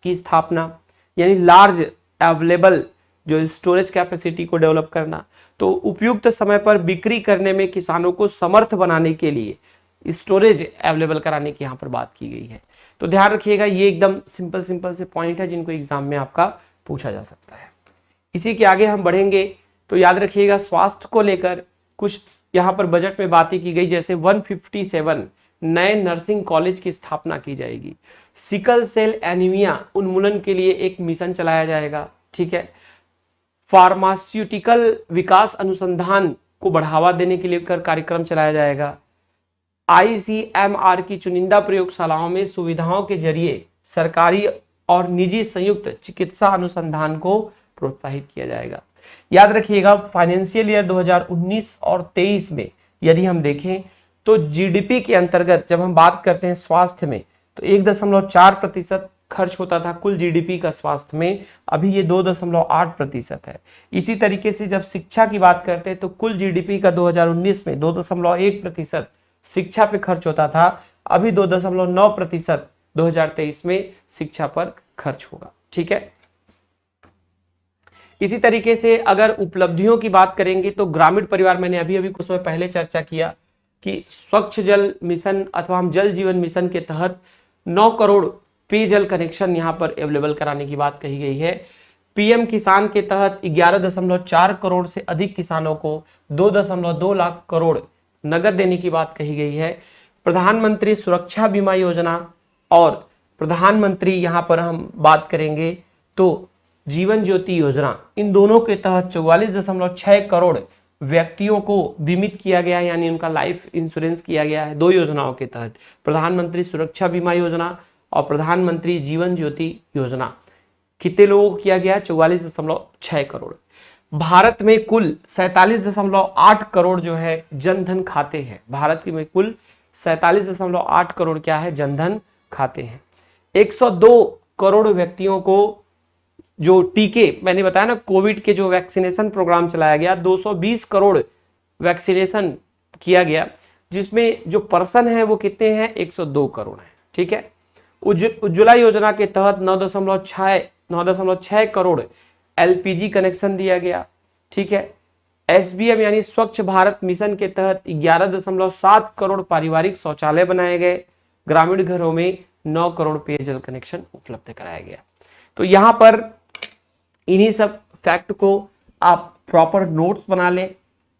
Speaker 1: की स्थापना, यानी लार्ज अवेलेबल जो स्टोरेज कैपेसिटी को डेवलप करना। तो उपयुक्त समय पर बिक्री करने में किसानों को समर्थ बनाने के लिए स्टोरेज अवेलेबल कराने की यहाँ पर बात की गई है। तो ध्यान रखिएगा, ये एकदम सिंपल से पॉइंट है जिनको एग्जाम में आपका पूछा जा सकता है। इसी के आगे हम बढ़ेंगे तो याद रखिएगा, स्वास्थ्य को लेकर कुछ यहाँ पर बजट में बातें की गई। जैसे 157 नए नर्सिंग कॉलेज की स्थापना की जाएगी। सिकल सेल एनीमिया उन्मूलन के लिए एक मिशन चलाया जाएगा, ठीक है। फार्मास्यूटिकल विकास अनुसंधान को बढ़ावा देने के लिए कार्यक्रम चलाया जाएगा। ICMR की चुनिंदा प्रयोगशालाओं में सुविधाओं के जरिए सरकारी और निजी संयुक्त चिकित्सा अनुसंधान को प्रोत्साहित किया जाएगा। याद रखिएगा, फाइनेंशियल ईयर 2019 और 23 में यदि हम देखें तो GDP के अंतर्गत जब हम बात करते हैं स्वास्थ्य में, तो 1.4% खर्च होता था कुल GDP का स्वास्थ्य में, अभी ये 2.8% है। इसी तरीके से जब शिक्षा की बात करते हैं तो कुल GDP का 2019 में 2.1% शिक्षा पे खर्च होता था, अभी 2.9% 2023 में शिक्षा पर खर्च होगा, ठीक है। इसी तरीके से अगर उपलब्धियों की बात करेंगे तो ग्रामीण परिवार, मैंने अभी कुछ समय पहले चर्चा किया कि स्वच्छ जल मिशन अथवा हम जल जीवन मिशन के तहत 9 करोड़ पेयजल कनेक्शन यहाँ पर अवेलेबल कराने की बात कही गई है। PM किसान के तहत 11.4 करोड़ से अधिक किसानों को 2.2 लाख करोड़ नगद देने की बात कही गई है। प्रधानमंत्री सुरक्षा बीमा योजना और प्रधानमंत्री, यहाँ पर हम बात करेंगे तो जीवन ज्योति योजना, इन दोनों के तहत 44.6 करोड़ व्यक्तियों को बीमित किया गया है, यानी उनका लाइफ इंश्योरेंस किया गया है। दो योजनाओं के तहत, प्रधानमंत्री सुरक्षा बीमा योजना और प्रधानमंत्री जीवन ज्योति योजना। कितने लोगों को किया गया? 44.6 करोड़। भारत में कुल 47.8 करोड़ जो है जनधन खाते हैं। भारत में कुल 47.8 करोड़ क्या है? जनधन खाते हैं। 102 करोड़ व्यक्तियों को जो टीके, मैंने बताया ना कोविड के जो वैक्सीनेशन प्रोग्राम चलाया गया, 220 करोड़ वैक्सीनेशन किया गया, जिसमें जो पर्सन है वो कितने हैं, 102 करोड़ है। ठीक है। उज्ज्वला योजना के तहत 9.6 करोड़ एलपीजी कनेक्शन दिया गया। ठीक है। एसबीएम यानी स्वच्छ भारत मिशन के तहत 11.7 करोड़ पारिवारिक शौचालय बनाए गए। ग्रामीण घरों में 9 करोड़ पेयजल कनेक्शन उपलब्ध कराया गया। तो यहां पर इन्हीं सब फैक्ट को आप प्रॉपर नोट्स बना लें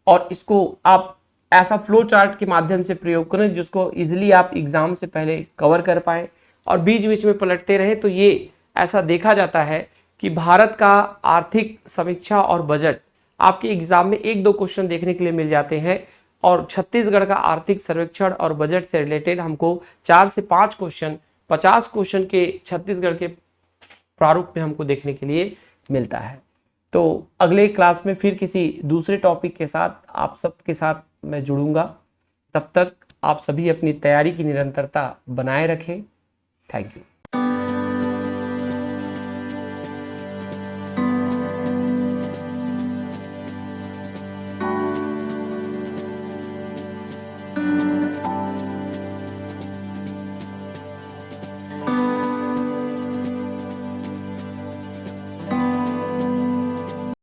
Speaker 1: और इसको आप ऐसा फ्लो चार्ट के माध्यम से प्रयोग करें जिसको इजीली आप एग्जाम से पहले कवर कर पाए और बीच बीच में पलटते रहें। तो ये ऐसा देखा जाता है कि भारत का आर्थिक समीक्षा और बजट आपके एग्जाम में 1-2 क्वेश्चन देखने के लिए मिल जाते हैं और छत्तीसगढ़ का आर्थिक सर्वेक्षण और बजट से रिलेटेड हमको 4 से 5 क्वेश्चन 50 क्वेश्चन के छत्तीसगढ़ के प्रारूप में हमको देखने के लिए मिलता है। तो अगले क्लास में फिर किसी दूसरे टॉपिक के साथ आप सबके साथ मैं जुड़ूंगा। तब तक आप सभी अपनी तैयारी की निरंतरता बनाए रखें। Thank you.